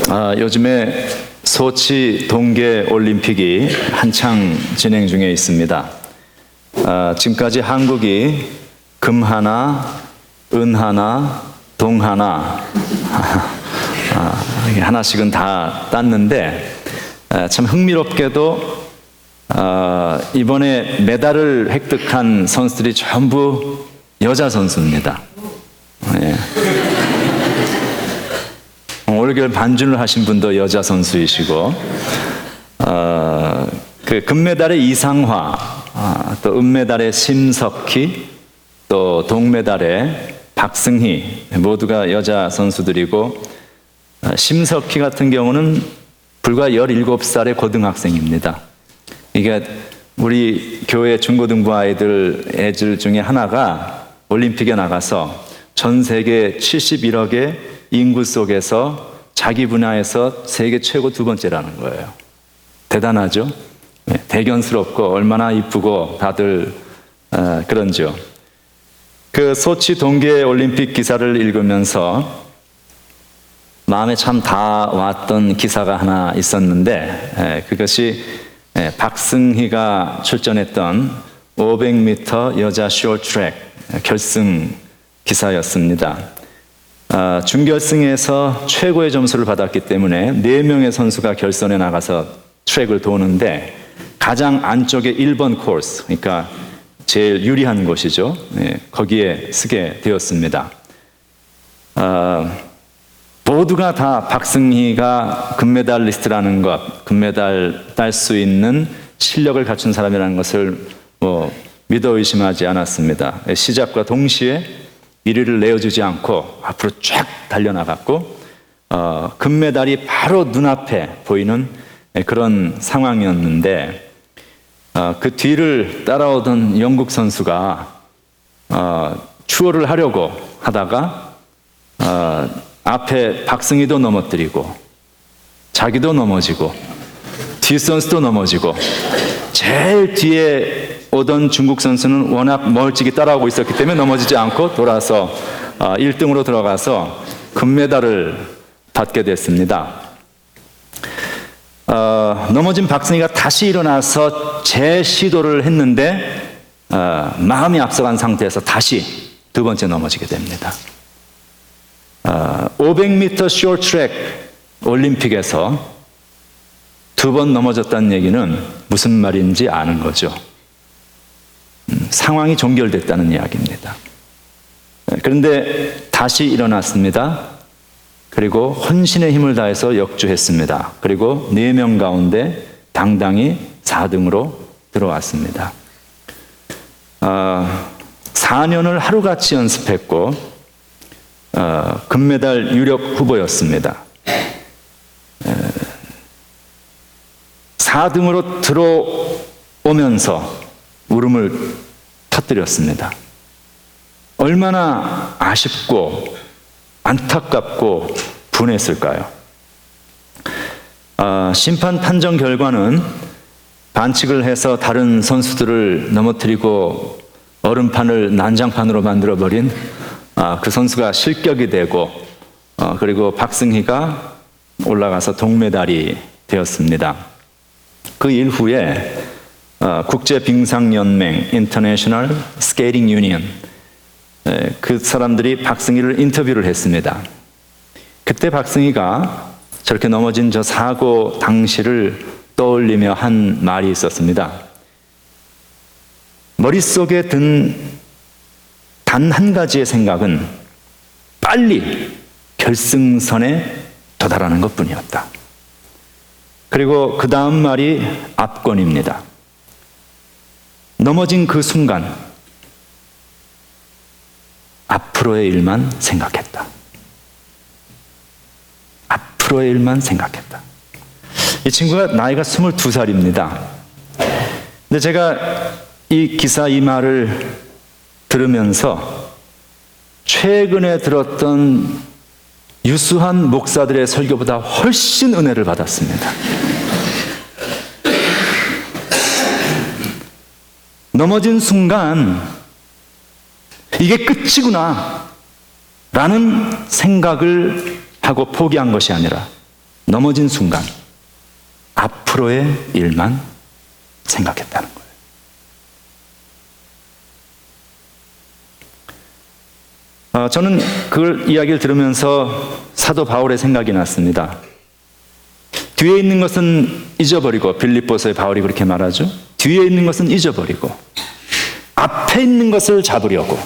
요즘에 소치 동계 올림픽이 한창 진행 중에 있습니다. 지금까지 한국이 금 하나, 은 하나, 동 하나 하나씩은 다 땄는데 참 흥미롭게도 이번에 메달을 획득한 선수들이 전부 여자 선수입니다. 예. 올겨울 반준을 하신 분도 여자 선수이시고, 그 금메달의 이상화, 또 은메달의 심석희, 또 동메달의 박승희 모두가 여자 선수들이고, 심석희 같은 경우는 불과 17살의 고등학생입니다. 이게 우리 교회 중고등부 애들 중에 하나가 올림픽에 나가서 전 세계 71억의 인구 속에서 자기 분야에서 세계 최고 2번째라는 거예요. 대단하죠? 대견스럽고 얼마나 이쁘고 다들 그런죠. 그 소치 동계 올림픽 기사를 읽으면서 마음에 참 닿아왔던 기사가 하나 있었는데, 그것이 박승희가 출전했던 500m 여자 쇼트트랙 결승 기사였습니다. 준결승에서 최고의 점수를 받았기 때문에 4명의 선수가 결선에 나가서 트랙을 도는데, 가장 안쪽에 1번 코스, 그러니까 제일 유리한 곳이죠. 거기에 서게 되었습니다. 모두가 다 박승희가 금메달리스트라는 것, 금메달 딸 수 있는 실력을 갖춘 사람이라는 것을 믿어 의심하지 않았습니다. 시작과 동시에 1위를 내어주지 않고 앞으로 쫙 달려나갔고, 금메달이 바로 눈앞에 보이는 그런 상황이었는데, 그 뒤를 따라오던 영국 선수가 추월을 하려고 하다가 앞에 박승희도 넘어뜨리고 자기도 넘어지고 뒷선수도 넘어지고, 제일 뒤에 오던 중국 선수는 워낙 멀찍이 따라오고 있었기 때문에 넘어지지 않고 돌아서 1등으로 들어가서 금메달을 받게 됐습니다. 넘어진 박승희가 다시 일어나서 재시도를 했는데 마음이 앞서간 상태에서 다시 2번째 넘어지게 됩니다. 500m 쇼트트랙 올림픽에서 2번 넘어졌다는 얘기는 무슨 말인지 아는 거죠. 상황이 종결됐다는 이야기입니다. 그런데 다시 일어났습니다. 그리고 혼신의 힘을 다해서 역주했습니다. 그리고 4명 가운데 당당히 4등으로 들어왔습니다. 4년을 하루같이 연습했고 금메달 유력 후보였습니다. 4등으로 들어오면서 울음을 터뜨렸습니다. 얼마나 아쉽고 안타깝고 분했을까요? 심판 판정 결과는 반칙을 해서 다른 선수들을 넘어뜨리고 얼음판을 난장판으로 만들어버린 그 선수가 실격이 되고, 그리고 박승희가 올라가서 동메달이 되었습니다. 그 이후에 국제빙상연맹 International Skating Union, 그 사람들이 박승희를 인터뷰를 했습니다. 그때 박승희가 저렇게 넘어진 저 사고 당시를 떠올리며 한 말이 있었습니다. 머릿속에 든 단 한 가지의 생각은 빨리 결승선에 도달하는 것뿐이었다. 그리고 그 다음 말이 압권입니다. 넘어진 그 순간 앞으로의 일만 생각했다. 앞으로의 일만 생각했다. 이 친구가 나이가 22살입니다. 근데 제가 이 기사 이 말을 들으면서 최근에 들었던 유수한 목사들의 설교보다 훨씬 은혜를 받았습니다. 넘어진 순간 이게 끝이구나 라는 생각을 하고 포기한 것이 아니라 넘어진 순간 앞으로의 일만 생각했다는 거예요. 저는 그걸 이야기를 들으면서 사도 바울의 생각이 났습니다. 뒤에 있는 것은 잊어버리고, 빌립보서의 바울이 그렇게 말하죠. 뒤에 있는 것은 잊어버리고 앞에 있는 것을 잡으려고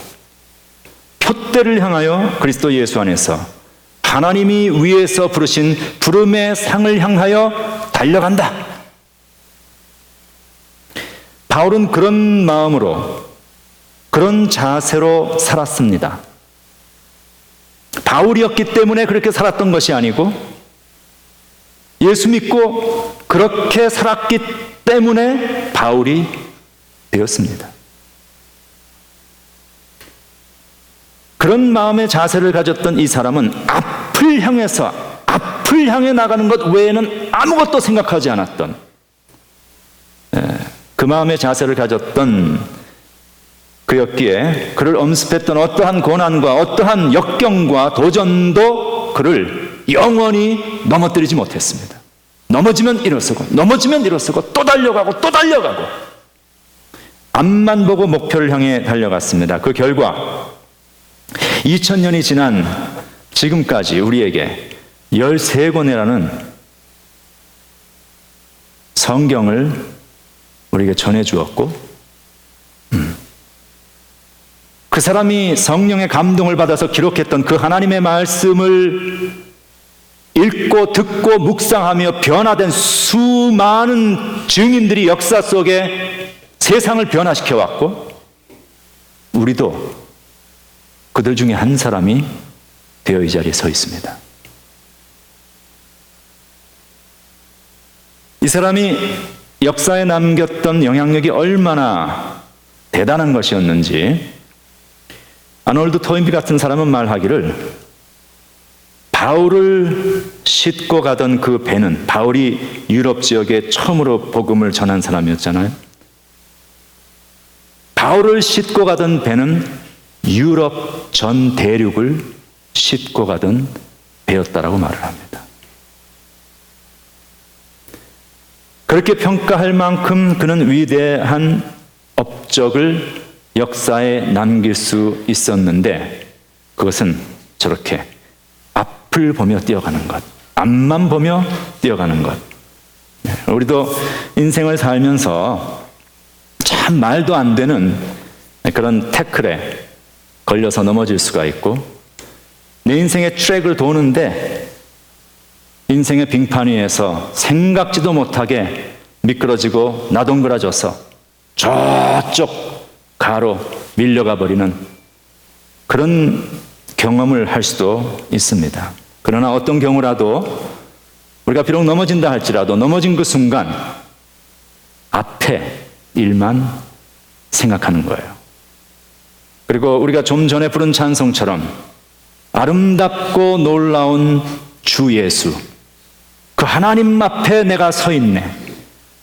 표대를 향하여 그리스도 예수 안에서 하나님이 위에서 부르신 부름의 상을 향하여 달려간다. 바울은 그런 마음으로, 그런 자세로 살았습니다. 바울이었기 때문에 그렇게 살았던 것이 아니고, 예수 믿고 그렇게 살았기 때문에 바울이 되었습니다. 그런 마음의 자세를 가졌던 이 사람은 앞을 향해 나가는 것 외에는 아무것도 생각하지 않았던, 그 마음의 자세를 가졌던 그였기에 그를 엄습했던 어떠한 고난과 어떠한 역경과 도전도 그를 영원히 넘어뜨리지 못했습니다. 넘어지면 일어서고, 넘어지면 일어서고, 또 달려가고, 또 달려가고, 앞만 보고 목표를 향해 달려갔습니다. 그 결과 2000년이 지난 지금까지 우리에게 13권이라는 성경을 우리에게 전해주었고, 그 사람이 성령의 감동을 받아서 기록했던 그 하나님의 말씀을 읽고 듣고 묵상하며 변화된 수많은 증인들이 역사 속에 세상을 변화시켜 왔고, 우리도 그들 중에 한 사람이 되어 이 자리에 서 있습니다. 이 사람이 역사에 남겼던 영향력이 얼마나 대단한 것이었는지 아놀드 토인비 같은 사람은 말하기를, 바울을 싣고 가던 그 배는, 바울이 유럽 지역에 처음으로 복음을 전한 사람이었잖아요. 바울을 싣고 가던 배는 유럽 전 대륙을 싣고 가던 배였다라고 말을 합니다. 그렇게 평가할 만큼 그는 위대한 업적을 역사에 남길 수 있었는데, 그것은 저렇게 앞을 보며 뛰어가는 것, 앞만 보며 뛰어가는 것. 우리도 인생을 살면서 참 말도 안 되는 그런 태클에 걸려서 넘어질 수가 있고, 내 인생의 트랙을 도는데 인생의 빙판 위에서 생각지도 못하게 미끄러지고 나동그라져서 저쪽 가로 밀려가 버리는 그런 경험을 할 수도 있습니다. 그러나 어떤 경우라도 우리가 비록 넘어진다 할지라도 넘어진 그 순간 앞에 일만 생각하는 거예요. 그리고 우리가 좀 전에 부른 찬송처럼 아름답고 놀라운 주 예수, 그 하나님 앞에 내가 서 있네.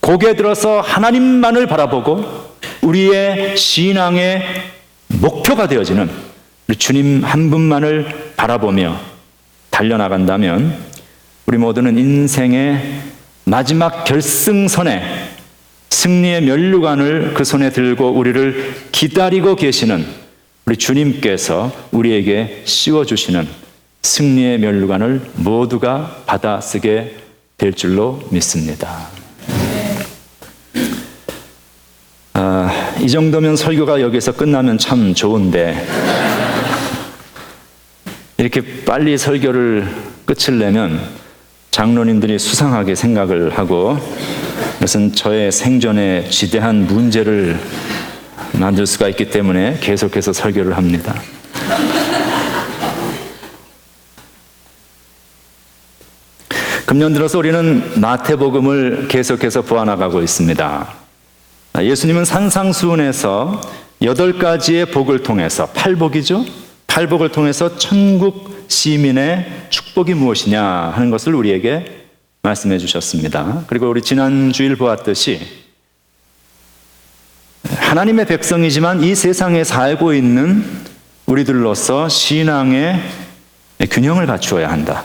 고개 들어서 하나님만을 바라보고 우리의 신앙의 목표가 되어지는 우리 주님 한 분만을 바라보며 달려나간다면, 우리 모두는 인생의 마지막 결승선에 승리의 면류관을 그 손에 들고 우리를 기다리고 계시는 우리 주님께서 우리에게 씌워주시는 승리의 면류관을 모두가 받아쓰게 될 줄로 믿습니다. 이 정도면 설교가 여기서 끝나면 참 좋은데, 이렇게 빨리 설교를 끝을 내면 장로님들이 수상하게 생각을 하고, 그것은 저의 생존에 지대한 문제를 만들 수가 있기 때문에 계속해서 설교를 합니다. 금년 들어서 우리는 마태복음을 계속해서 보아나가고 있습니다. 예수님은 산상수훈에서 8가지의 복을 통해서, 팔복이죠? 팔복을 통해서 천국 시민의 축복이 무엇이냐 하는 것을 우리에게 말씀해 주셨습니다. 그리고 우리 지난 주일 보았듯이 하나님의 백성이지만 이 세상에 살고 있는 우리들로서 신앙의 균형을 갖추어야 한다.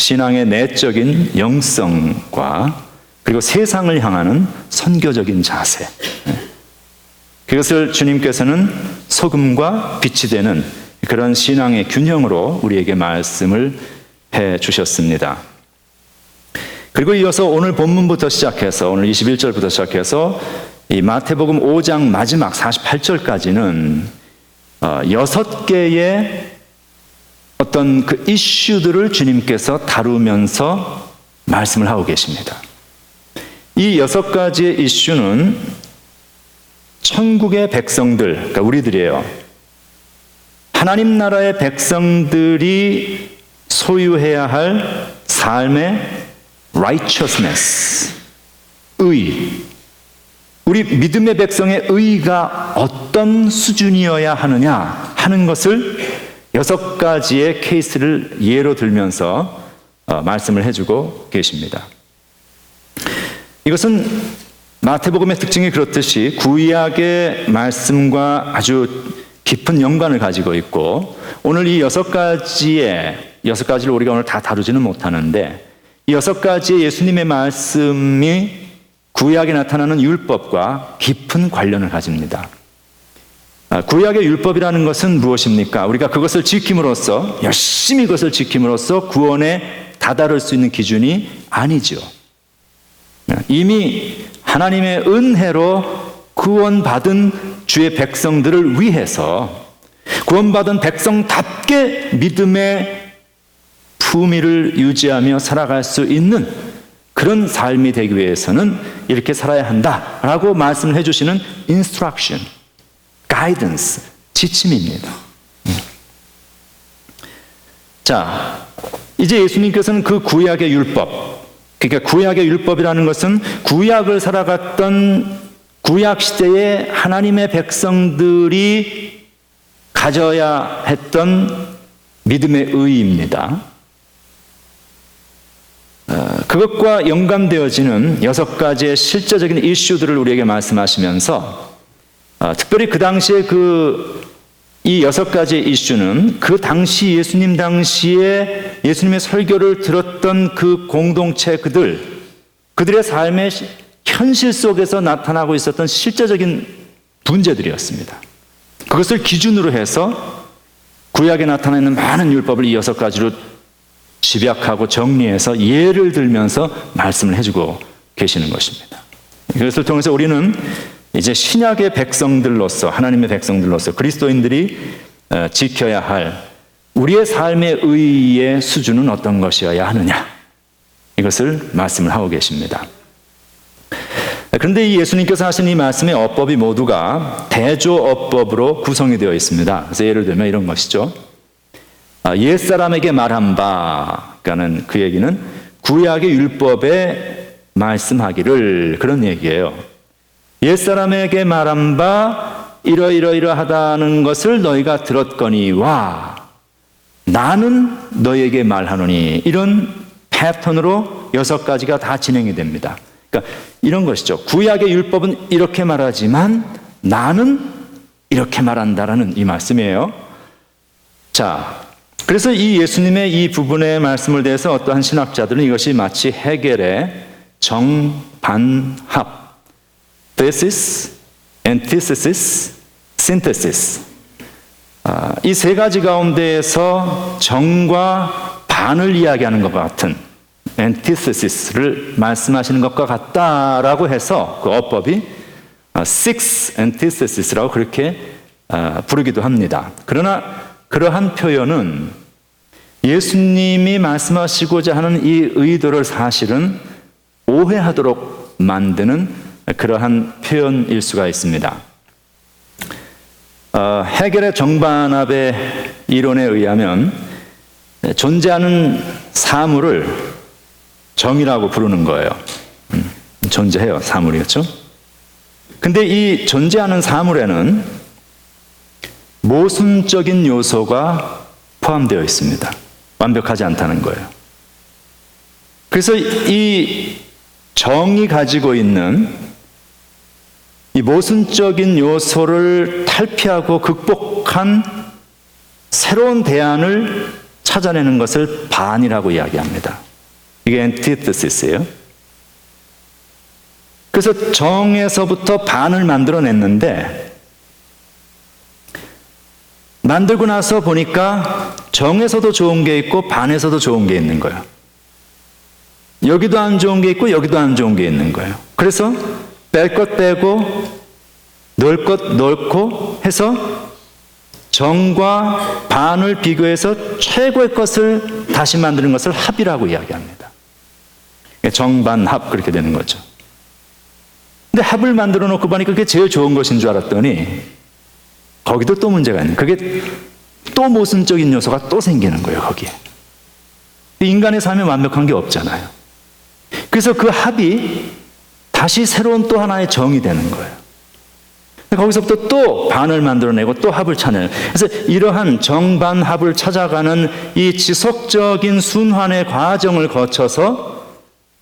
신앙의 내적인 영성과 그리고 세상을 향하는 선교적인 자세. 그것을 주님께서는 소금과 빛이 되는 그런 신앙의 균형으로 우리에게 말씀을 해 주셨습니다. 그리고 이어서 오늘 본문부터 시작해서 오늘 21절부터 시작해서 이 마태복음 5장 마지막 48절까지는 6개의 어떤 그 이슈들을 주님께서 다루면서 말씀을 하고 계십니다. 이 6가지의 이슈는 천국의 백성들, 그러니까 우리들이에요. 하나님 나라의 백성들이 소유해야 할 삶의 righteousness, 의. 우리 믿음의 백성의 의가 어떤 수준이어야 하느냐 하는 것을 6가지의 케이스를 예로 들면서 말씀을 해주고 계십니다. 이것은 마태복음의 특징이 그렇듯이 구약의 말씀과 아주 깊은 연관을 가지고 있고 오늘 이 6가지를 우리가 오늘 다 다루지는 못하는데 이 6가지의 예수님의 말씀이 구약에 나타나는 율법과 깊은 관련을 가집니다. 구약의 율법이라는 것은 무엇입니까? 우리가 그것을 지킴으로써 열심히 그것을 지킴으로써 구원에 다다를 수 있는 기준이 아니죠. 이미 하나님의 은혜로 구원받은 주의 백성들을 위해서 구원받은 백성답게 믿음의 품위를 유지하며 살아갈 수 있는 그런 삶이 되기 위해서는 이렇게 살아야 한다라고 말씀을 해주시는 instruction, guidance, 지침입니다. 자, 이제 예수님께서는 그 구약의 율법, 그러니까 구약의 율법이라는 것은 구약을 살아갔던 구약 시대의 하나님의 백성들이 가져야 했던 믿음의 의의입니다. 그것과 연관되어지는 6가지의 실제적인 이슈들을 우리에게 말씀하시면서 특별히 그 당시에 이 6가지의 이슈는 그 당시 예수님 당시에 예수님의 설교를 들었던 그 공동체 그들의 삶의 현실 속에서 나타나고 있었던 실제적인 문제들이었습니다. 그것을 기준으로 해서 구약에 나타나 있는 많은 율법을 이 6가지로 집약하고 정리해서 예를 들면서 말씀을 해주고 계시는 것입니다. 이것을 통해서 우리는 이제 신약의 백성들로서 하나님의 백성들로서 그리스도인들이 지켜야 할 우리의 삶의 의의 수준은 어떤 것이어야 하느냐 이것을 말씀을 하고 계십니다. 그런데 이 예수님께서 하신 이 말씀의 어법이 모두가 대조어법으로 구성이 되어 있습니다. 그래서 예를 들면 이런 것이죠. 옛사람에게 말한 바라는 그 얘기는 구약의 율법에 말씀하기를 그런 얘기예요. 옛사람에게 말한 바 이러이러하다는 것을 너희가 들었거니와 나는 너희에게 말하노니 이런 패턴으로 6가지가 다 진행이 됩니다. 그러니까 이런 것이죠. 구약의 율법은 이렇게 말하지만 나는 이렇게 말한다라는 이 말씀이에요. 자, 그래서 이 예수님의 이 부분의 말씀을 대해서 어떠한 신학자들은 이것이 마치 해겔의 정반합 thesis, antithesis, synthesis 이 3가지 가운데에서 정과 반을 이야기하는 것과 같은 antithesis를 말씀하시는 것과 같다라고 해서 그 어법이 six antithesis라고 그렇게 부르기도 합니다. 그러나 그러한 표현은 예수님이 말씀하시고자 하는 이 의도를 사실은 오해하도록 만드는 그러한 표현일 수가 있습니다. 해겔의 정반합의 이론에 의하면 존재하는 사물을 정이라고 부르는 거예요. 존재해요, 사물이었죠. 근데 이 존재하는 사물에는 모순적인 요소가 포함되어 있습니다. 완벽하지 않다는 거예요. 그래서 이 정이 가지고 있는 이 모순적인 요소를 탈피하고 극복한 새로운 대안을 찾아내는 것을 반이라고 이야기합니다. 이게 엔티테시스예요. 그래서 정에서부터 반을 만들어냈는데 만들고 나서 보니까 정에서도 좋은 게 있고 반에서도 좋은 게 있는 거예요. 여기도 안 좋은 게 있고 여기도 안 좋은 게 있는 거예요. 그래서 뺄 것 빼고 넣을 것 넣고 해서 정과 반을 비교해서 최고의 것을 다시 만드는 것을 합이라고 이야기합니다. 정반합 그렇게 되는 거죠. 근데 합을 만들어 놓고 보니까 그게 제일 좋은 것인 줄 알았더니 거기도 또 문제가 있는 거예요. 그게 또 모순적인 요소가 또 생기는 거예요. 거기에. 인간의 삶에 완벽한 게 없잖아요. 그래서 그 합이 다시 새로운 또 하나의 정이 되는 거예요. 거기서부터 또 반을 만들어내고 또 합을 찾아내요. 그래서 이러한 정반합을 찾아가는 이 지속적인 순환의 과정을 거쳐서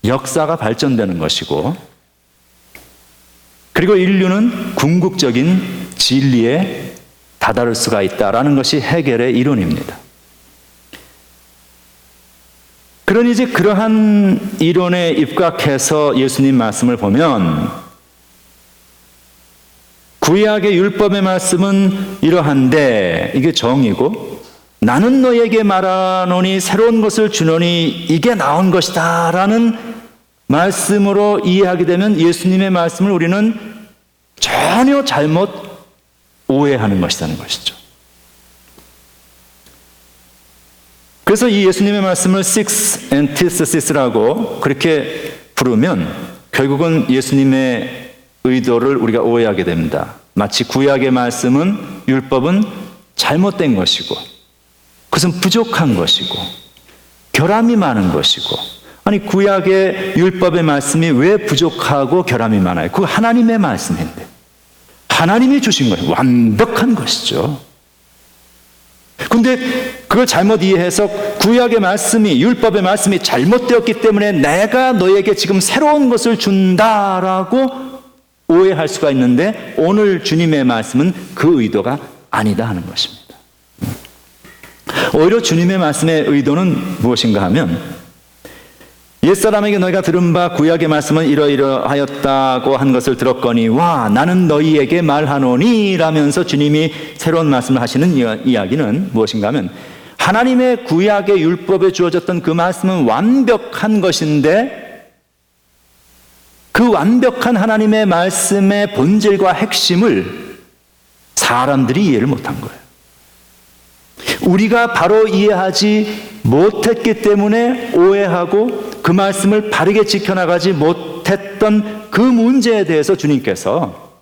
역사가 발전되는 것이고, 그리고 인류는 궁극적인 진리에 다다를 수가 있다라는 것이 헤겔의 이론입니다. 그러니 이제 그러한 이론에 입각해서 예수님 말씀을 보면 구약의 율법의 말씀은 이러한데 이게 정이고, 나는 너에게 말하노니 새로운 것을 주노니 이게 나온 것이다 라는 말씀으로 이해하게 되면 예수님의 말씀을 우리는 전혀 잘못 오해하는 것이라는 것이죠. 그래서 이 예수님의 말씀을 Six Antithesis라고 그렇게 부르면 결국은 예수님의 의도를 우리가 오해하게 됩니다. 마치 구약의 말씀은, 율법은 잘못된 것이고, 그것은 부족한 것이고, 결함이 많은 것이고, 아니 구약의 율법의 말씀이 왜 부족하고 결함이 많아요? 그거 하나님의 말씀인데 하나님이 주신 거예요. 완벽한 것이죠. 근데 그걸 잘못 이해해서 구약의 말씀이, 율법의 말씀이 잘못되었기 때문에 내가 너에게 지금 새로운 것을 준다라고 오해할 수가 있는데, 오늘 주님의 말씀은 그 의도가 아니다 하는 것입니다. 오히려 주님의 말씀의 의도는 무엇인가 하면, 옛사람에게 너희가 들은 바 구약의 말씀은 이러이러하였다고 한 것을 들었거니 와 나는 너희에게 말하노니 라면서 주님이 새로운 말씀을 하시는 이야기는 무엇인가 하면, 하나님의 구약의 율법에 주어졌던 그 말씀은 완벽한 것인데 그 완벽한 하나님의 말씀의 본질과 핵심을 사람들이 이해를 못한 거예요. 우리가 바로 이해하지 못했기 때문에 오해하고 그 말씀을 바르게 지켜나가지 못했던 그 문제에 대해서 주님께서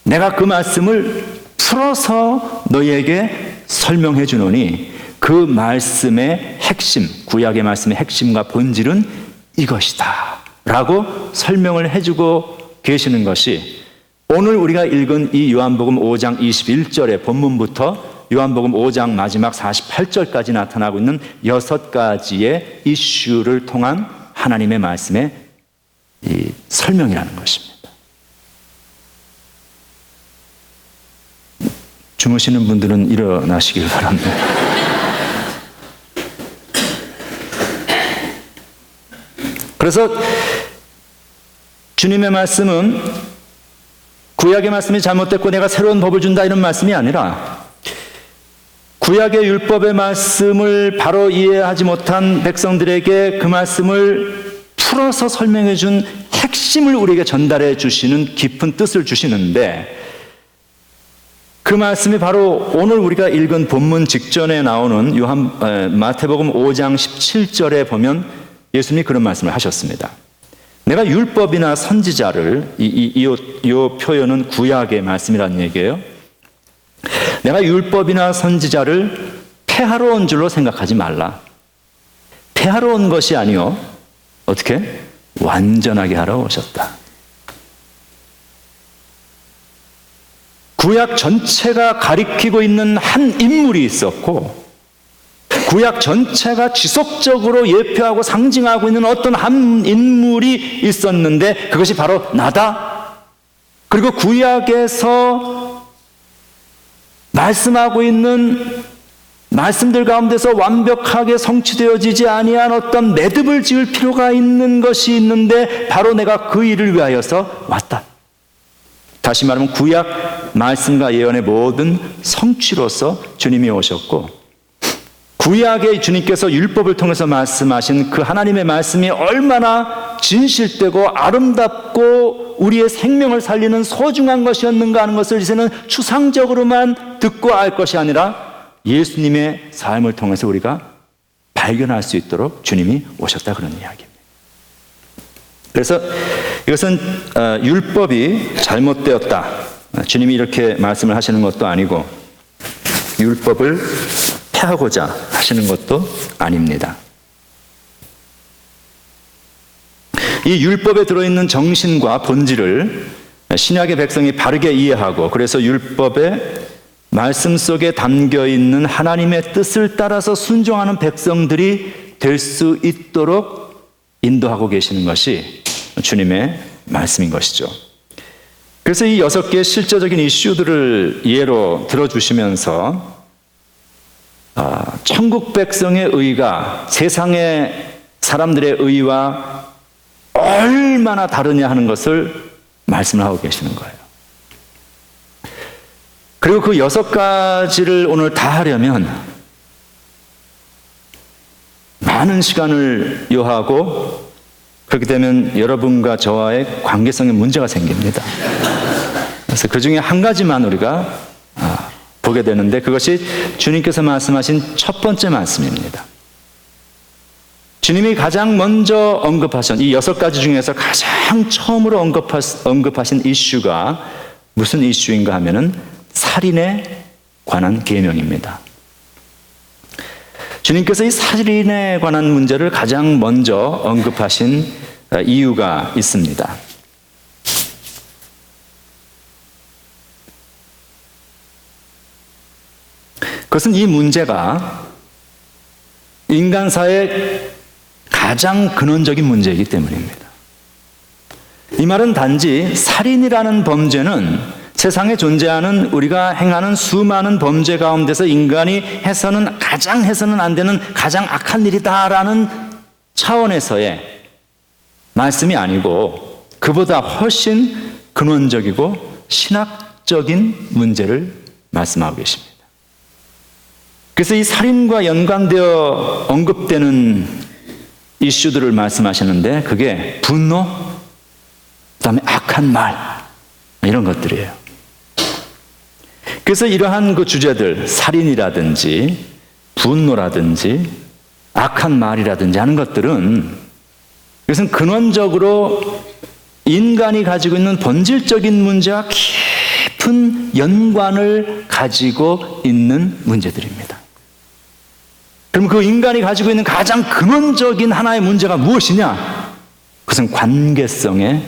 내가 그 말씀을 풀어서 너희에게 설명해 주노니 그 말씀의 핵심, 구약의 말씀의 핵심과 본질은 이것이다 라고 설명을 해주고 계시는 것이 오늘 우리가 읽은 이 요한복음 5장 21절의 본문부터 요한복음 5장 마지막 48절까지 나타나고 있는 6가지의 이슈를 통한 하나님의 말씀의 이 설명이라는 것입니다. 주무시는 분들은 일어나시길 바랍니다. 그래서 주님의 말씀은 구약의 말씀이 잘못됐고 내가 새로운 법을 준다 이런 말씀이 아니라 구약의 율법의 말씀을 바로 이해하지 못한 백성들에게 그 말씀을 풀어서 설명해 준 핵심을 우리에게 전달해 주시는 깊은 뜻을 주시는데, 그 말씀이 바로 오늘 우리가 읽은 본문 직전에 나오는 마태복음 5장 17절에 보면 예수님이 그런 말씀을 하셨습니다. 내가 율법이나 선지자를, 이 표현은 구약의 말씀이라는 얘기예요. 내가 율법이나 선지자를 폐하러 온 줄로 생각하지 말라. 폐하러 온 것이 아니요, 어떻게? 완전하게 하러 오셨다. 구약 전체가 가리키고 있는 한 인물이 있었고, 구약 전체가 지속적으로 예표하고 상징하고 있는 어떤 한 인물이 있었는데 그것이 바로 나다. 그리고 구약에서 말씀하고 있는 말씀들 가운데서 완벽하게 성취되어지지 아니한 어떤 매듭을 지을 필요가 있는 것이 있는데 바로 내가 그 일을 위하여서 왔다. 다시 말하면 구약 말씀과 예언의 모든 성취로서 주님이 오셨고, 구약의 주님께서 율법을 통해서 말씀하신 그 하나님의 말씀이 얼마나 진실되고 아름답고 우리의 생명을 살리는 소중한 것이었는가 하는 것을 이제는 추상적으로만 듣고 알 것이 아니라 예수님의 삶을 통해서 우리가 발견할 수 있도록 주님이 오셨다, 그런 이야기입니다. 그래서 이것은 율법이 잘못되었다, 주님이 이렇게 말씀을 하시는 것도 아니고 율법을 폐하고자 하시는 것도 아닙니다. 이 율법에 들어있는 정신과 본질을 신약의 백성이 바르게 이해하고, 그래서 율법의 말씀 속에 담겨있는 하나님의 뜻을 따라서 순종하는 백성들이 될 수 있도록 인도하고 계시는 것이 주님의 말씀인 것이죠. 그래서 이 6개의 실제적인 이슈들을 예로 들어주시면서 천국 백성의 의가 세상의 사람들의 의와 얼마나 다르냐 하는 것을 말씀을 하고 계시는 거예요. 그리고 그 6가지를 오늘 다 하려면 많은 시간을 요하고, 그렇게 되면 여러분과 저와의 관계성에 문제가 생깁니다. 그래서 그 중에 한 가지만 우리가 보게 되는데, 그것이 주님께서 말씀하신 첫 번째 말씀입니다. 주님이 가장 먼저 언급하신 이 6가지 중에서 가장 처음으로 언급하신 이슈가 무슨 이슈인가 하면은 살인에 관한 계명입니다. 주님께서 이 살인에 관한 문제를 가장 먼저 언급하신 이유가 있습니다. 그것은 이 문제가 인간사의 가장 근원적인 문제이기 때문입니다. 이 말은 단지 살인이라는 범죄는 세상에 존재하는 우리가 행하는 수많은 범죄 가운데서 인간이 가장 해서는 안 되는 가장 악한 일이다라는 차원에서의 말씀이 아니고, 그보다 훨씬 근원적이고 신학적인 문제를 말씀하고 계십니다. 그래서 이 살인과 연관되어 언급되는 이슈들을 말씀하시는데, 그게 분노, 그다음에 악한 말, 이런 것들이에요. 그래서 이러한 그 주제들, 살인이라든지 분노라든지 악한 말이라든지 하는 것들은, 이것은 근원적으로 인간이 가지고 있는 본질적인 문제와 깊은 연관을 가지고 있는 문제들입니다. 그럼 그 인간이 가지고 있는 가장 근원적인 하나의 문제가 무엇이냐? 그것은 관계성의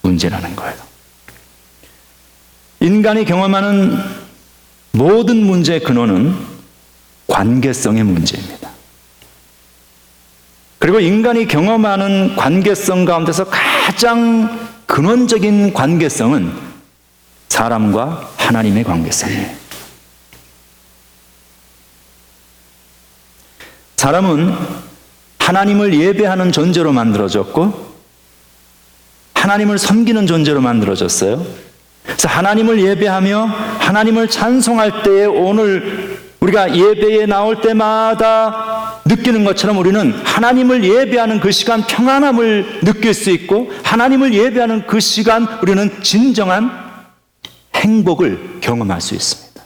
문제라는 거예요. 인간이 경험하는 모든 문제의 근원은 관계성의 문제입니다. 그리고 인간이 경험하는 관계성 가운데서 가장 근원적인 관계성은 사람과 하나님의 관계성이에요. 사람은 하나님을 예배하는 존재로 만들어졌고 하나님을 섬기는 존재로 만들어졌어요. 그래서 하나님을 예배하며 하나님을 찬송할 때에 오늘 우리가 예배에 나올 때마다 느끼는 것처럼 우리는 하나님을 예배하는 그 시간 평안함을 느낄 수 있고, 하나님을 예배하는 그 시간 우리는 진정한 행복을 경험할 수 있습니다.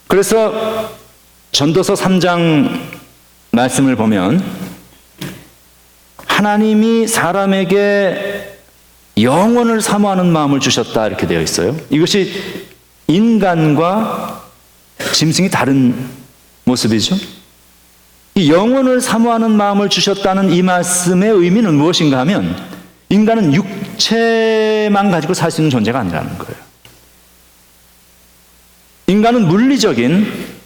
그래서 전도서 3장 말씀을 보면 하나님이 사람에게 영원을 사모하는 마음을 주셨다 이렇게 되어 있어요. 이것이 인간과 짐승이 다른 모습이죠. 이 영원을 사모하는 마음을 주셨다는 이 말씀의 의미는 무엇인가 하면 인간은 육체만 가지고 살 수 있는 존재가 아니라는 거예요. 인간은 물리적인,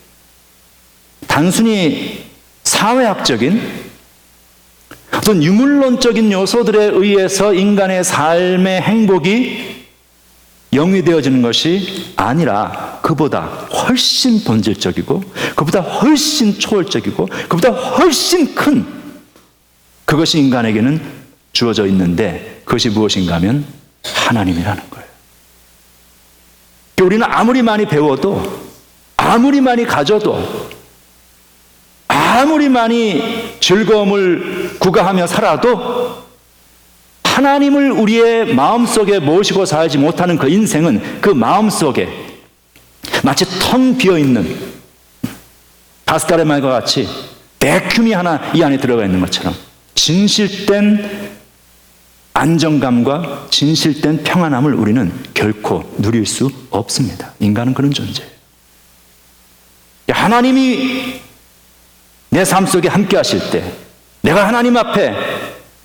단순히 사회학적인 어떤 유물론적인 요소들에 의해서 인간의 삶의 행복이 영이 되어지는 것이 아니라 그보다 훨씬 본질적이고 그보다 훨씬 초월적이고 그보다 훨씬 큰 그것이 인간에게는 주어져 있는데 그것이 무엇인가 하면 하나님이라는 거예요. 우리는 아무리 많이 배워도 아무리 많이 가져도 아무리 많이 즐거움을 구가하며 살아도 하나님을 우리의 마음속에 모시고 살지 못하는 그 인생은 그 마음속에 마치 텅 비어있는 파스칼의 말과 같이 베큐um이 하나 이 안에 들어가 있는 것처럼 진실된 안정감과 진실된 평안함을 우리는 결코 누릴 수 없습니다. 인간은 그런 존재예요. 하나님이 내 삶 속에 함께 하실 때 내가 하나님 앞에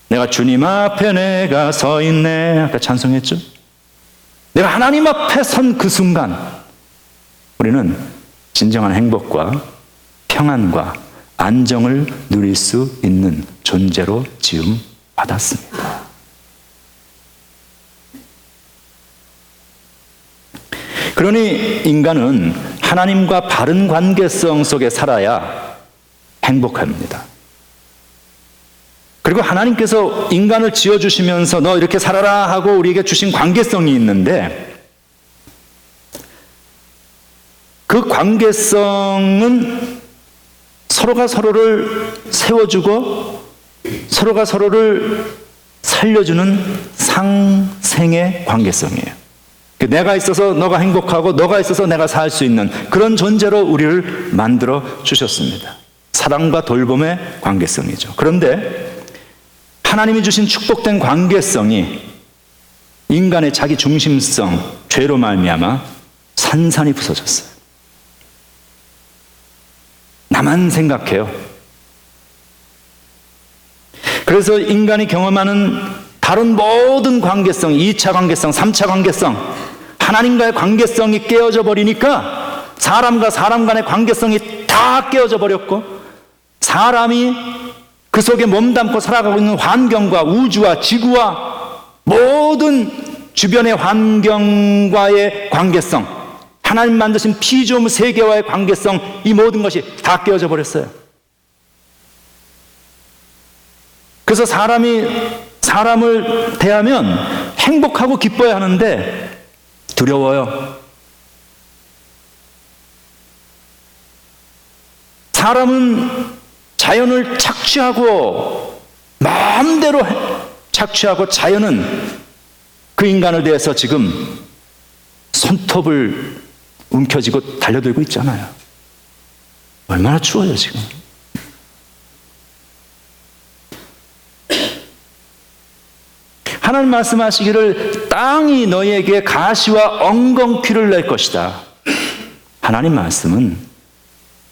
내가 주님 앞에 내가 서 있네 아까 찬송했죠? 내가 하나님 앞에 선 그 순간 우리는 진정한 행복과 평안과 안정을 누릴 수 있는 존재로 지음 받았습니다. 그러니 인간은 하나님과 바른 관계성 속에 살아야 행복합니다. 그리고 하나님께서 인간을 지어주시면서 너 이렇게 살아라 하고 우리에게 주신 관계성이 있는데 그 관계성은 서로가 서로를 세워주고 서로가 서로를 살려주는 상생의 관계성이에요. 내가 있어서 너가 행복하고 너가 있어서 내가 살 수 있는 그런 존재로 우리를 만들어 주셨습니다. 사랑과 돌봄의 관계성이죠. 그런데 하나님이 주신 축복된 관계성이 인간의 자기 중심성, 죄로 말미암아 산산이 부서졌어요. 나만 생각해요. 그래서 인간이 경험하는 다른 모든 관계성, 2차 관계성, 3차 관계성, 하나님과의 관계성이 깨어져 버리니까 사람과 사람 간의 관계성이 다 깨어져 버렸고 사람이 그 속에 몸담고 살아가고 있는 환경과 우주와 지구와 모든 주변의 환경과의 관계성, 하나님 만드신 피조물 세계와의 관계성, 이 모든 것이 다 깨어져 버렸어요. 그래서 사람을 대하면 행복하고 기뻐야 하는데 두려워요. 사람은 자연을 착취하고 마음대로 착취하고 자연은 그 인간을 대해서 지금 손톱을 움켜쥐고 달려들고 있잖아요. 얼마나 추워요 지금. 하나님 말씀하시기를 땅이 너희에게 가시와 엉겅퀴를 낼 것이다. 하나님 말씀은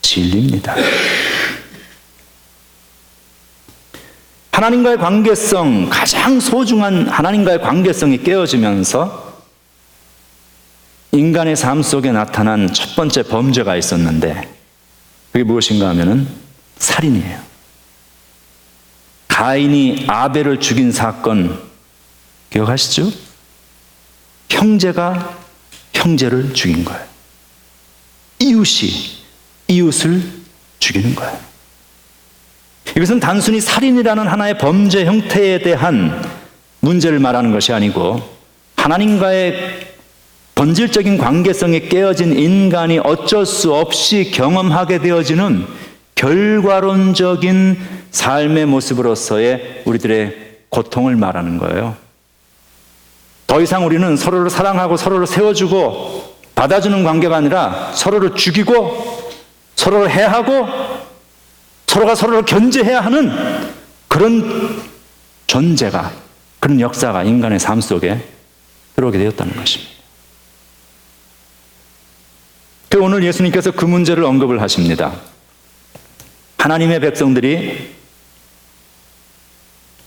진리입니다. 하나님과의 관계성, 가장 소중한 하나님과의 관계성이 깨어지면서 인간의 삶 속에 나타난 첫 번째 범죄가 있었는데 그게 무엇인가 하면은 살인이에요. 가인이 아벨을 죽인 사건 기억하시죠? 형제가 형제를 죽인 거예요. 이웃이 이웃을 죽이는 거예요. 이것은 단순히 살인이라는 하나의 범죄 형태에 대한 문제를 말하는 것이 아니고 하나님과의 본질적인 관계성이 깨어진 인간이 어쩔 수 없이 경험하게 되어지는 결과론적인 삶의 모습으로서의 우리들의 고통을 말하는 거예요. 더 이상 우리는 서로를 사랑하고 서로를 세워주고 받아주는 관계가 아니라 서로를 죽이고 서로를 해하고 서로가 서로를 견제해야 하는 그런 존재가, 그런 역사가 인간의 삶 속에 들어오게 되었다는 것입니다. 오늘 예수님께서 그 문제를 언급을 하십니다. 하나님의 백성들이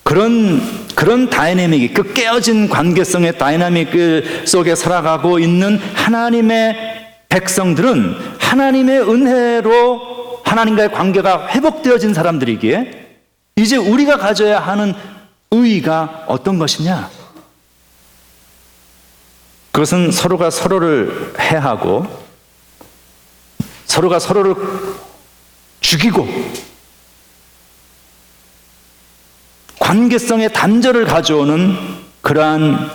그런 다이내믹이, 그 깨어진 관계성의 다이내믹 속에 살아가고 있는 하나님의 백성들은 하나님의 은혜로 하나님과의 관계가 회복되어진 사람들이기에 이제 우리가 가져야 하는 의의가 어떤 것이냐? 그것은 서로가 서로를 해하고 서로가 서로를 죽이고 관계성의 단절을 가져오는 그러한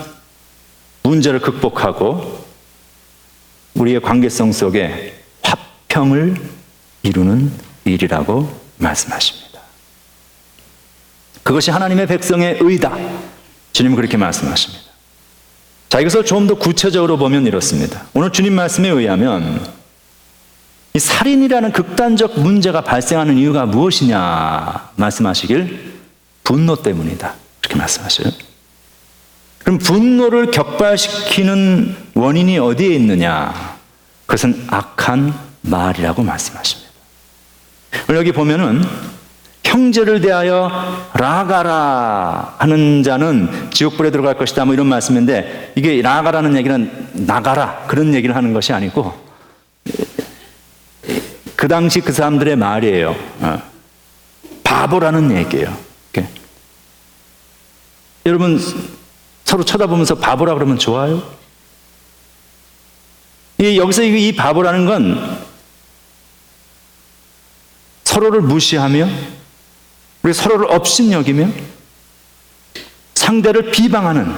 문제를 극복하고 우리의 관계성 속에 화평을 이루는 일이라고 말씀하십니다. 그것이 하나님의 백성의 의다. 주님은 그렇게 말씀하십니다. 자, 이것을 좀 더 구체적으로 보면 이렇습니다. 오늘 주님 말씀에 의하면 이 살인이라는 극단적 문제가 발생하는 이유가 무엇이냐 말씀하시길 분노 때문이다. 이렇게 말씀하셔요. 그럼 분노를 격발시키는 원인이 어디에 있느냐? 그것은 악한 말이라고 말씀하십니다. 여기 보면은 형제를 대하여 라가라 하는 자는 지옥불에 들어갈 것이다 뭐 이런 말씀인데 이게 라가라는 얘기는 나가라 그런 얘기를 하는 것이 아니고 그 당시 그 사람들의 말이에요. 바보라는 얘기예요. 이렇게. 여러분 서로 쳐다보면서 바보라 그러면 좋아요? 여기서 이 바보라는 건 서로를 무시하며 우리 서로를 업신여기며 상대를 비방하는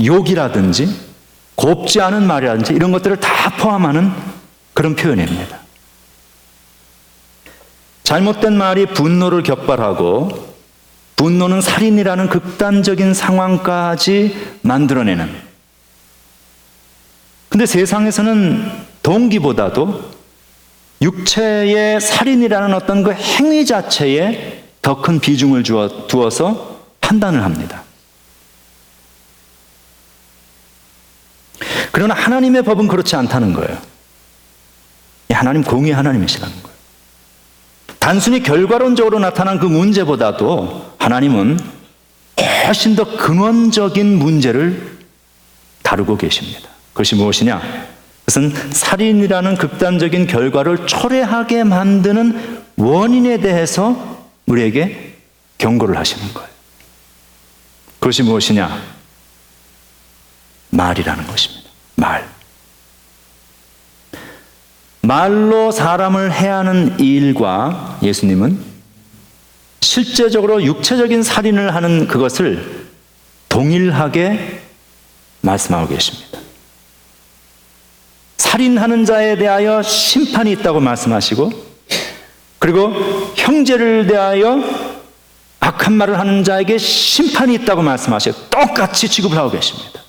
욕이라든지 곱지 않은 말이라든지 이런 것들을 다 포함하는 그런 표현입니다. 잘못된 말이 분노를 격발하고 분노는 살인이라는 극단적인 상황까지 만들어내는. 근데 세상에서는 동기보다도 육체의 살인이라는 어떤 그 행위 자체에 더 큰 비중을 두어서 판단을 합니다. 그러나 하나님의 법은 그렇지 않다는 거예요. 하나님 공의 하나님이시라는 거예요. 단순히 결과론적으로 나타난 그 문제보다도 하나님은 훨씬 더 근원적인 문제를 다루고 계십니다. 그것이 무엇이냐? 그것은 살인이라는 극단적인 결과를 초래하게 만드는 원인에 대해서 우리에게 경고를 하시는 거예요. 그것이 무엇이냐? 말이라는 것입니다. 말로 사람을 해하는 일과 예수님은 실제적으로 육체적인 살인을 하는 그것을 동일하게 말씀하고 계십니다. 살인하는 자에 대하여 심판이 있다고 말씀하시고 그리고 형제를 대하여 악한 말을 하는 자에게 심판이 있다고 말씀하시고 똑같이 취급을 하고 계십니다.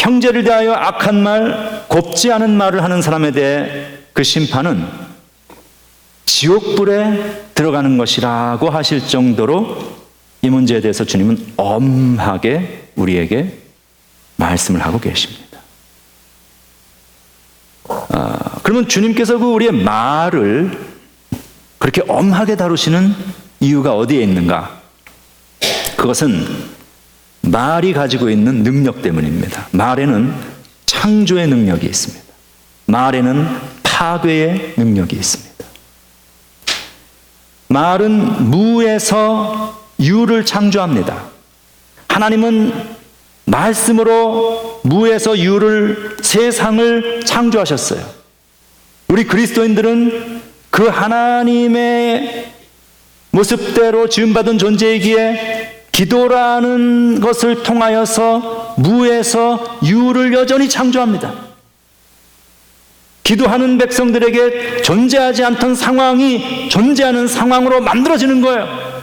형제를 대하여 악한 말, 곱지 않은 말을 하는 사람에 대해 그 심판은 지옥불에 들어가는 것이라고 하실 정도로 이 문제에 대해서 주님은 엄하게 우리에게 말씀을 하고 계십니다. 그러면 주님께서 그 우리의 말을 그렇게 엄하게 다루시는 이유가 어디에 있는가? 그것은 말이 가지고 있는 능력 때문입니다. 말에는 창조의 능력이 있습니다. 말에는 파괴의 능력이 있습니다. 말은 무에서 유를 창조합니다. 하나님은 말씀으로 무에서 유를 세상을 창조하셨어요. 우리 그리스도인들은 그 하나님의 모습대로 지음받은 존재이기에 기도라는 것을 통하여서 무에서 유를 여전히 창조합니다. 기도하는 백성들에게 존재하지 않던 상황이 존재하는 상황으로 만들어지는 거예요.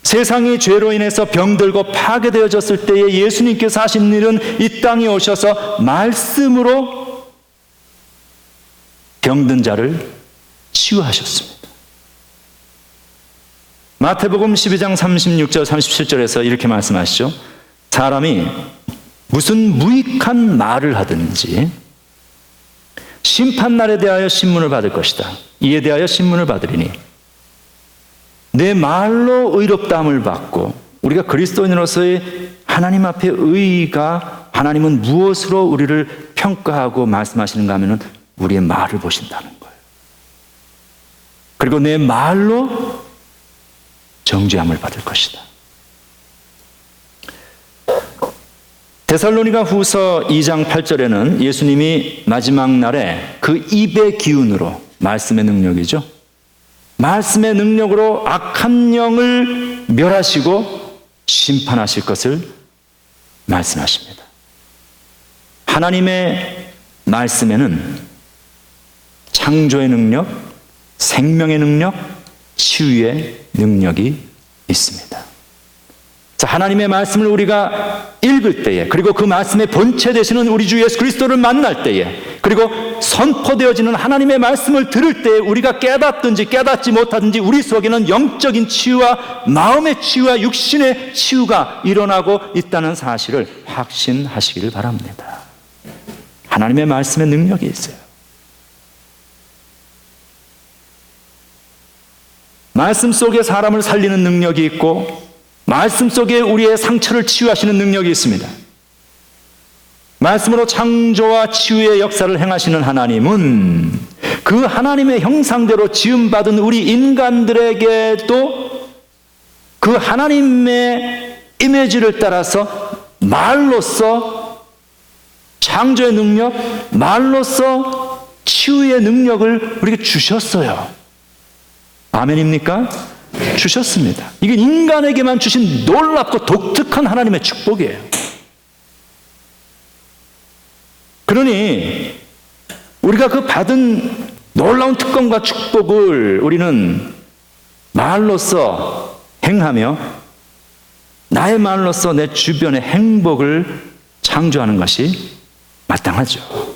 세상이 죄로 인해서 병들고 파괴되어졌을 때에 예수님께서 하신 일은 이 땅에 오셔서 말씀으로 병든 자를 치유하셨습니다. 마태복음 12장 36절 37절에서 이렇게 말씀하시죠. 사람이 무슨 무익한 말을 하든지 심판날에 대하여 신문을 받을 것이다. 이에 대하여 신문을 받으리니 내 말로 의롭다함을 받고 우리가 그리스도인으로서의 하나님 앞에 의의가 하나님은 무엇으로 우리를 평가하고 말씀하시는가 하면은 우리의 말을 보신다는 거예요. 그리고 내 말로 정죄함을 받을 것이다. 데살로니가 후서 2장 8절에는 예수님이 마지막 날에 그 입의 기운으로, 말씀의 능력이죠, 말씀의 능력으로 악한 영을 멸하시고 심판하실 것을 말씀하십니다. 하나님의 말씀에는 창조의 능력, 생명의 능력, 치유의 능력이 있습니다. 하나님의 말씀을 우리가 읽을 때에, 그리고 그 말씀의 본체 되시는 우리 주 예수 그리스도를 만날 때에, 그리고 선포되어지는 하나님의 말씀을 들을 때에 우리가 깨닫든지 깨닫지 못하든지 우리 속에는 영적인 치유와 마음의 치유와 육신의 치유가 일어나고 있다는 사실을 확신하시기를 바랍니다. 하나님의 말씀의 능력이 있어요. 말씀 속에 사람을 살리는 능력이 있고, 말씀 속에 우리의 상처를 치유하시는 능력이 있습니다. 말씀으로 창조와 치유의 역사를 행하시는 하나님은 그 하나님의 형상대로 지음받은 우리 인간들에게도 그 하나님의 이미지를 따라서 말로써 창조의 능력, 말로써 치유의 능력을 우리에게 주셨어요. 아멘입니까? 주셨습니다. 이게 인간에게만 주신 놀랍고 독특한 하나님의 축복이에요. 그러니 우리가 그 받은 놀라운 특권과 축복을 우리는 말로써 행하며 나의 말로써 내 주변의 행복을 창조하는 것이 마땅하죠.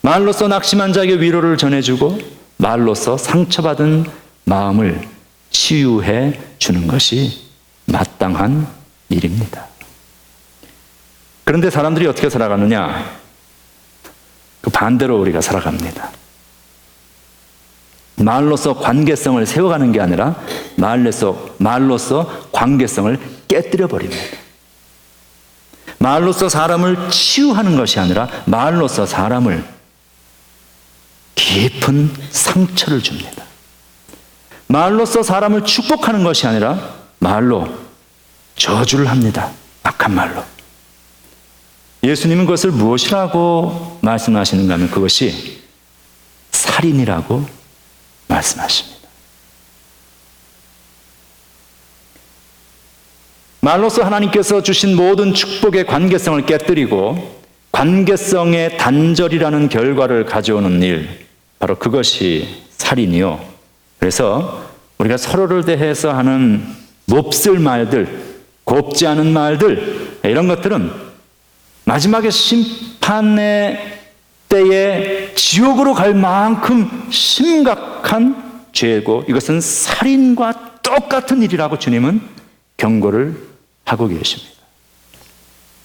말로써 낙심한 자에게 위로를 전해주고 말로써 상처받은 마음을 치유해 주는 것이 마땅한 일입니다. 그런데 사람들이 어떻게 살아가느냐? 그 반대로 우리가 살아갑니다. 말로써 관계성을 세워가는 게 아니라 말로써 관계성을 깨뜨려 버립니다. 말로써 사람을 치유하는 것이 아니라 말로써 사람을 깊은 상처를 줍니다. 말로써 사람을 축복하는 것이 아니라 말로 저주를 합니다. 악한 말로. 예수님은 그것을 무엇이라고 말씀하시는가 하면 그것이 살인이라고 말씀하십니다. 말로써 하나님께서 주신 모든 축복의 관계성을 깨뜨리고 관계성의 단절이라는 결과를 가져오는 일, 바로 그것이 살인이요. 그래서 우리가 서로를 대해서 하는 몹쓸 말들, 곱지 않은 말들, 이런 것들은 마지막에 심판의 때에 지옥으로 갈 만큼 심각한 죄고, 이것은 살인과 똑같은 일이라고 주님은 경고를 하고 계십니다.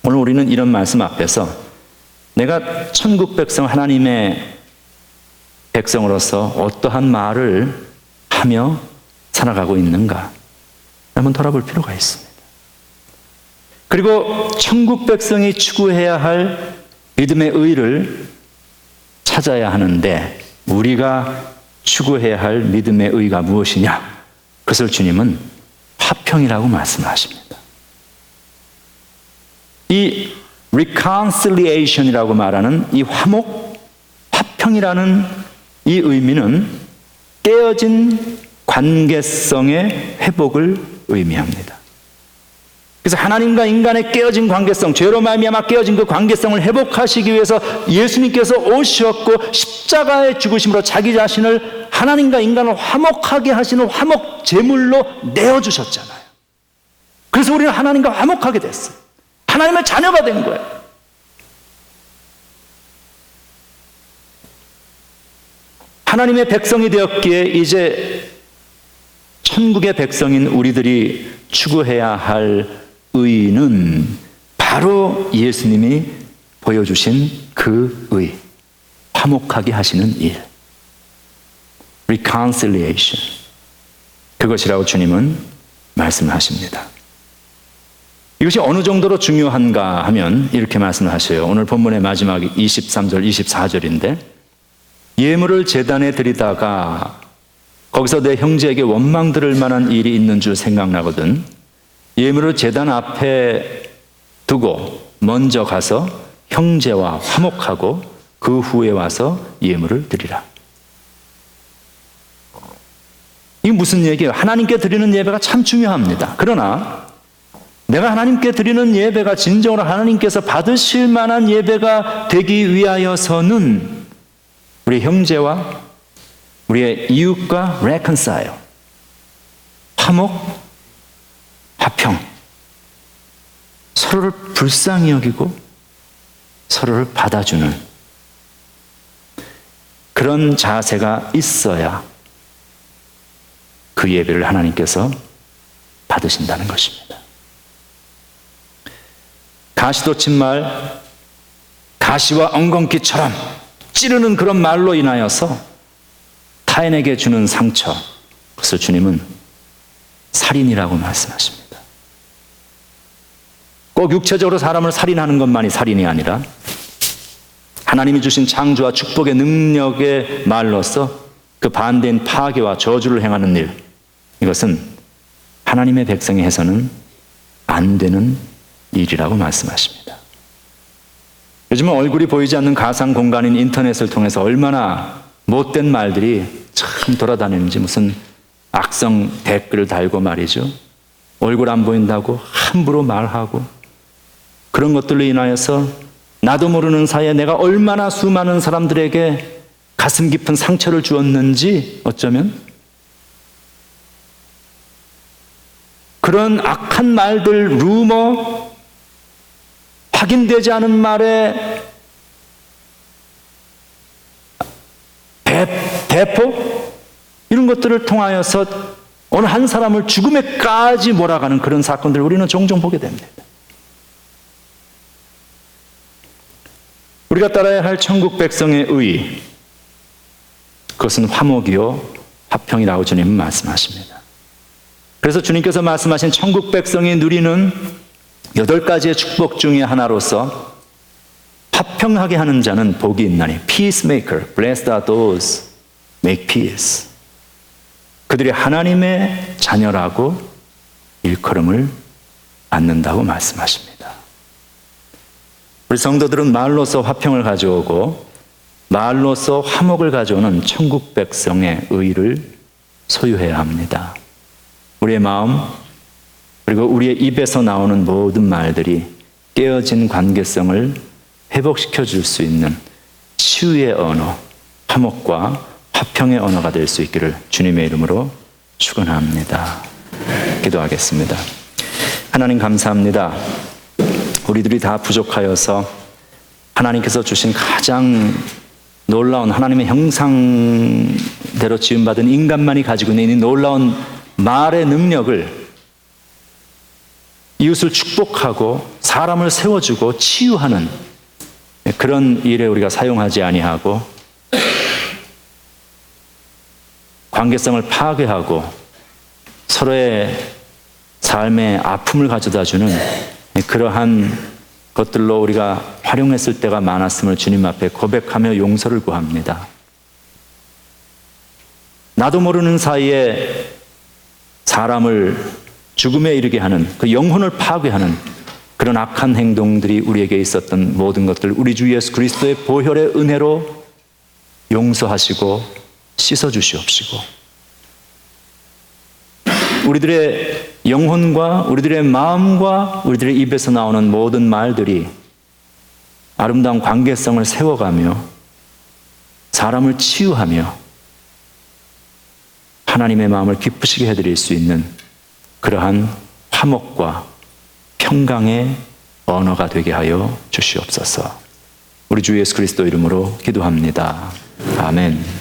오늘 우리는 이런 말씀 앞에서 내가 천국 백성, 하나님의 백성으로서 어떠한 말을 하며 살아가고 있는가 한번 돌아볼 필요가 있습니다. 그리고 천국 백성이 추구해야 할 믿음의 의를 찾아야 하는데 우리가 추구해야 할 믿음의 의가 무엇이냐? 그것을 주님은 화평이라고 말씀하십니다. 이 reconciliation이라고 말하는 이 화평이라는 이 의미는 깨어진 관계성의 회복을 의미합니다. 그래서 하나님과 인간의 깨어진 관계성, 죄로 말미암아 깨어진 그 관계성을 회복하시기 위해서 예수님께서 오셨고 십자가의 죽으심으로 자기 자신을 하나님과 인간을 화목하게 하시는 화목 제물로 내어주셨잖아요. 그래서 우리는 하나님과 화목하게 됐어요. 하나님의 자녀가 된 거예요. 하나님의 백성이 되었기에 이제 천국의 백성인 우리들이 추구해야 할 의는 바로 예수님이 보여주신 그 의, 화목하게 하시는 일, reconciliation, 그것이라고 주님은 말씀하십니다. 이것이 어느 정도로 중요한가 하면 이렇게 말씀을 하셔요. 오늘 본문의 마지막 23절, 24절인데 예물을 제단에 드리다가 거기서 내 형제에게 원망 들을 만한 일이 있는 줄 생각나거든 예물을 제단 앞에 두고 먼저 가서 형제와 화목하고 그 후에 와서 예물을 드리라. 이게 무슨 얘기예요? 하나님께 드리는 예배가 참 중요합니다. 그러나 내가 하나님께 드리는 예배가 진정으로 하나님께서 받으실 만한 예배가 되기 위하여서는 우리 형제와 우리의 이웃과 reconcile, 화목, 화평, 서로를 불쌍히 여기고 서로를 받아주는 그런 자세가 있어야 그 예배를 하나님께서 받으신다는 것입니다. 가시돋친 말, 가시와 엉겅퀴처럼 찌르는 그런 말로 인하여서 타인에게 주는 상처, 그것을 주님은 살인이라고 말씀하십니다. 꼭 육체적으로 사람을 살인하는 것만이 살인이 아니라 하나님이 주신 창조와 축복의 능력의 말로서 그 반대인 파괴와 저주를 행하는 일, 이것은 하나님의 백성이 해서는 안 되는 일이라고 말씀하십니다. 요즘은 얼굴이 보이지 않는 가상 공간인 인터넷을 통해서 얼마나 못된 말들이 참 돌아다니는지, 무슨 악성 댓글을 달고 말이죠. 얼굴 안 보인다고 함부로 말하고, 그런 것들로 인하여서 나도 모르는 사이에 내가 얼마나 수많은 사람들에게 가슴 깊은 상처를 주었는지, 어쩌면 그런 악한 말들, 루머, 확인되지 않은 말에 대포, 이런 것들을 통하여서 어느 한 사람을 죽음에까지 몰아가는 그런 사건들을 우리는 종종 보게 됩니다. 우리가 따라야 할 천국 백성의 의, 그것은 화목이요 화평이라고 주님은 말씀하십니다. 그래서 주님께서 말씀하신 천국 백성이 누리는 8가지의 축복 중에 하나로서 화평하게 하는 자는 복이 있나니, peacemaker, blessed are those make peace. 그들이 하나님의 자녀라고 일컬음을 받는다고 말씀하십니다. 우리 성도들은 말로서 화평을 가져오고 말로서 화목을 가져오는 천국 백성의 의를 소유해야 합니다. 우리의 마음, 그리고 우리의 입에서 나오는 모든 말들이 깨어진 관계성을 회복시켜 줄 수 있는 치유의 언어, 화목과 화평의 언어가 될 수 있기를 주님의 이름으로 축원합니다. 기도하겠습니다. 하나님 감사합니다. 우리들이 다 부족하여서 하나님께서 주신 가장 놀라운 하나님의 형상대로 지음받은 인간만이 가지고 있는 이 놀라운 말의 능력을 이웃을 축복하고 사람을 세워주고 치유하는 그런 일에 우리가 사용하지 아니하고 관계성을 파괴하고 서로의 삶의 아픔을 가져다주는 그러한 것들로 우리가 활용했을 때가 많았음을 주님 앞에 고백하며 용서를 구합니다. 나도 모르는 사이에 사람을 죽음에 이르게 하는, 그 영혼을 파괴하는 그런 악한 행동들이 우리에게 있었던 모든 것들, 우리 주 예수 그리스도의 보혈의 은혜로 용서하시고 씻어주시옵시고, 우리들의 영혼과 우리들의 마음과 우리들의 입에서 나오는 모든 말들이 아름다운 관계성을 세워가며 사람을 치유하며 하나님의 마음을 기쁘시게 해드릴 수 있는 그러한 화목과 평강의 언어가 되게 하여 주시옵소서. 우리 주 예수 그리스도 이름으로 기도합니다. 아멘.